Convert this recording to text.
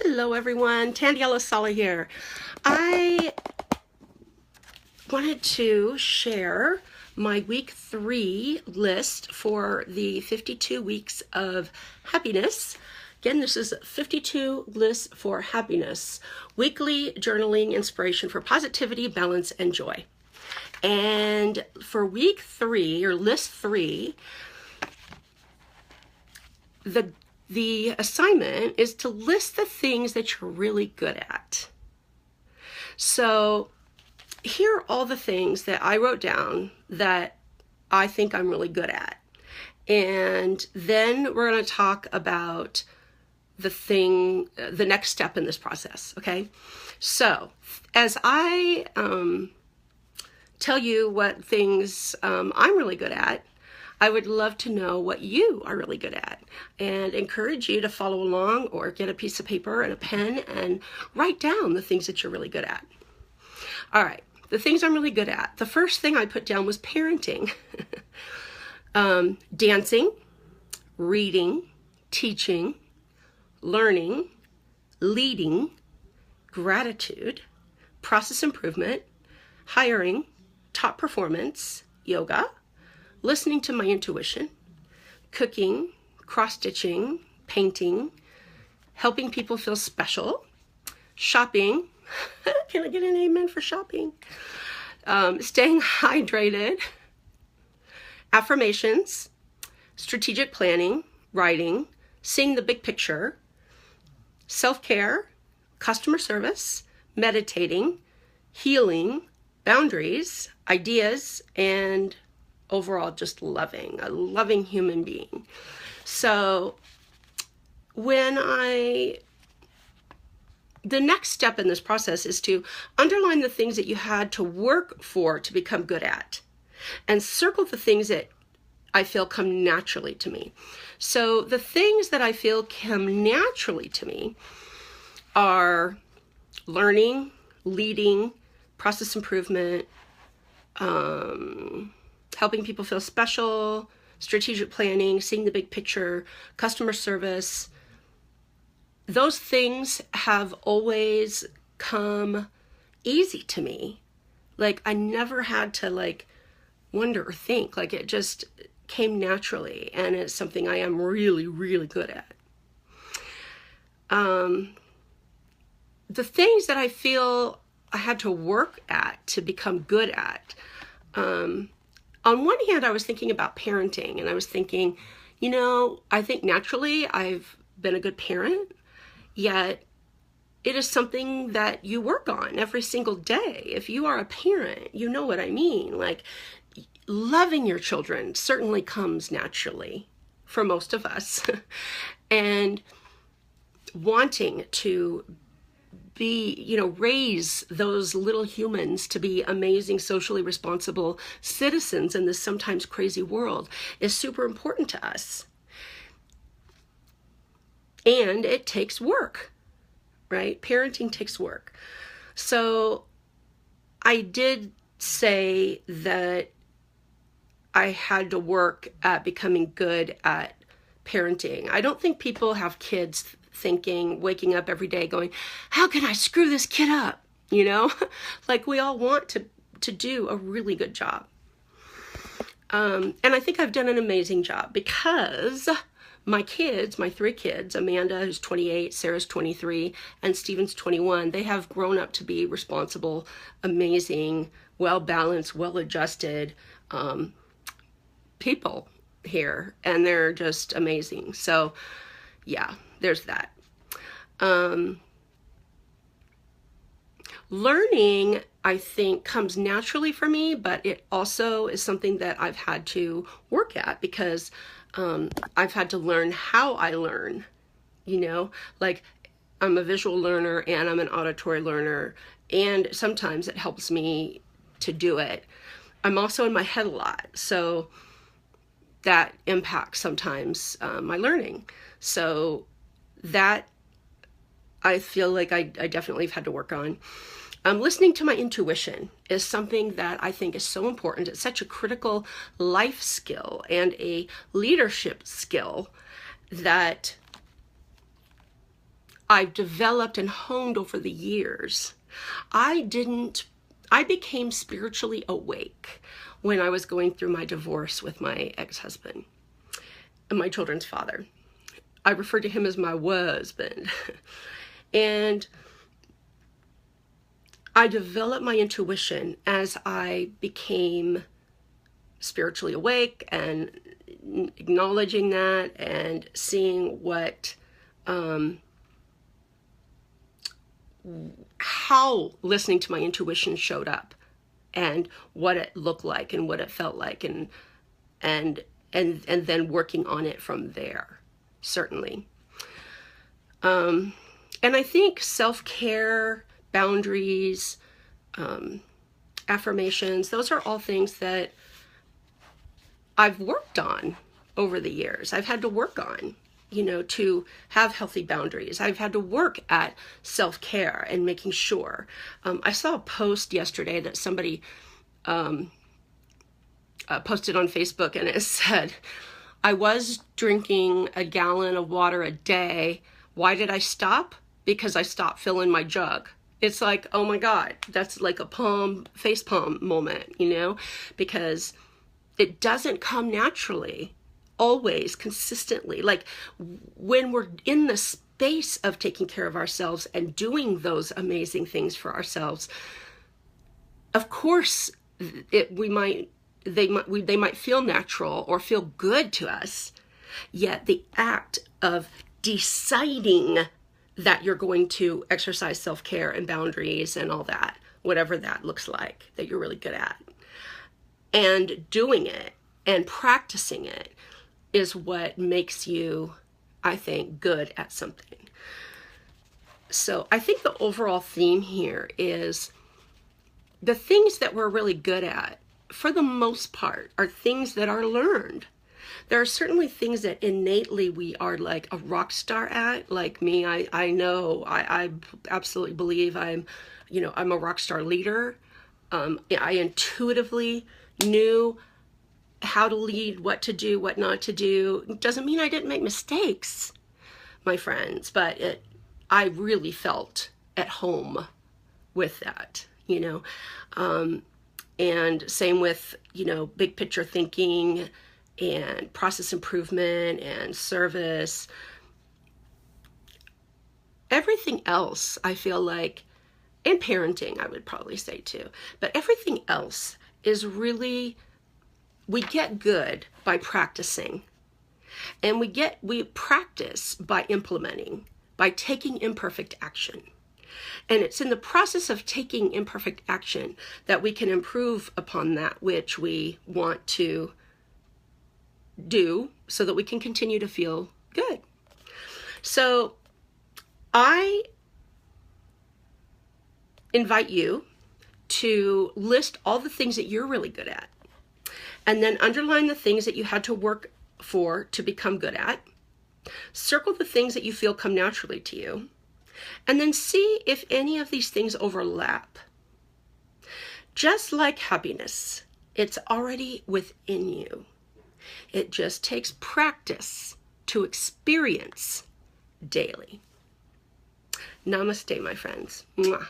Hello everyone, Tandiela Sala here. I wanted to share my week 3 list for the 52 weeks of happiness. Again, this is 52 lists for happiness, weekly journaling inspiration for positivity, balance, and joy. And for week 3, or list 3, the assignment is to list the things that you're really good at. So here are all the things that I wrote down that I think I'm really good at. And then we're going to talk about the next step in this process, okay? So as I tell you what things I'm really good at, I would love to know what you are really good at and encourage you to follow along or get a piece of paper and a pen and write down the things that you're really good at. All right, the things I'm really good at. The first thing I put down was parenting. Dancing, reading, teaching, learning, leading, gratitude, process improvement, hiring, top performance, yoga, listening to my intuition, cooking, cross-stitching, painting, helping people feel special, shopping. Can I get an amen for shopping? Staying hydrated, affirmations, strategic planning, writing, seeing the big picture, self-care, customer service, meditating, healing, boundaries, ideas, and overall just loving, a loving human being. So the next step in this process is to underline the things that you had to work for to become good at, and circle the things that I feel come naturally to me. So the things that I feel come naturally to me are learning, leading, process improvement, helping people feel special, strategic planning, seeing the big picture, customer service. Those things have always come easy to me. Like I never had to wonder or think. Like it just came naturally, and it's something I am really, really good at. The things that I feel I had to work at to become good at, on one hand, I was thinking about parenting, and I was thinking, I think naturally I've been a good parent, yet it is something that you work on every single day. If you are a parent, you know what I mean. Like, loving your children certainly comes naturally for most of us. And wanting to raise those little humans to be amazing, socially responsible citizens in this sometimes crazy world is super important to us. And it takes work, right? Parenting takes work. So I did say that I had to work at becoming good at parenting. I don't think people have kids waking up every day going, how can I screw this kid up? Like we all want to do a really good job. And I think I've done an amazing job because my 3 kids, Amanda, who's 28, Sarah's 23, and Steven's 21, they have grown up to be responsible, amazing, well-balanced, well-adjusted people here, and they're just amazing. So yeah, there's that. Learning, I think, comes naturally for me, but it also is something that I've had to work at because I've had to learn how I learn, like I'm a visual learner and I'm an auditory learner, and sometimes it helps me to do it. I'm also in my head a lot, so that impacts sometimes my learning. So that I feel like I definitely have had to work on. Listening to my intuition is something that I think is so important. It's such a critical life skill and a leadership skill that I've developed and honed over the years. I became spiritually awake when I was going through my divorce with my ex-husband and my children's father. I refer to him as my husband. And I developed my intuition as I became spiritually awake and acknowledging that and seeing what, how listening to my intuition showed up and what it looked like and what it felt like, and then working on it from there, certainly. And I think self-care, boundaries, affirmations, those are all things that I've worked on over the years. I've had to work on, to have healthy boundaries. I've had to work at self-care and making sure. I saw a post yesterday that somebody posted on Facebook, and it said, I was drinking a gallon of water a day. Why did I stop? Because I stopped filling my jug. It's like, oh my God, that's like a face palm moment, because it doesn't come naturally, always, consistently. Like when we're in the space of taking care of ourselves and doing those amazing things for ourselves, of course, they might feel natural or feel good to us, yet the act of deciding that you're going to exercise self-care and boundaries and all that, whatever that looks like, that you're really good at, and doing it and practicing it is what makes you, I think, good at something. So I think the overall theme here is the things that we're really good at, for the most part, are things that are learned. There are certainly things that innately we are like a rock star at. Like me, I know, I absolutely believe I'm a rock star leader. I intuitively knew how to lead, what to do, what not to do. It doesn't mean I didn't make mistakes, my friends, but I really felt at home with that, and same with, big picture thinking and process improvement and service. Everything else, I feel like, and parenting, I would probably say too, but everything else is really, we get good by practicing, and we practice by implementing, by taking imperfect action. And it's in the process of taking imperfect action that we can improve upon that which we want to do so that we can continue to feel good. So I invite you to list all the things that you're really good at, and then underline the things that you had to work for to become good at. Circle the things that you feel come naturally to you, and then see if any of these things overlap. Just like happiness, it's already within you. It just takes practice to experience daily. Namaste, my friends. Mwah.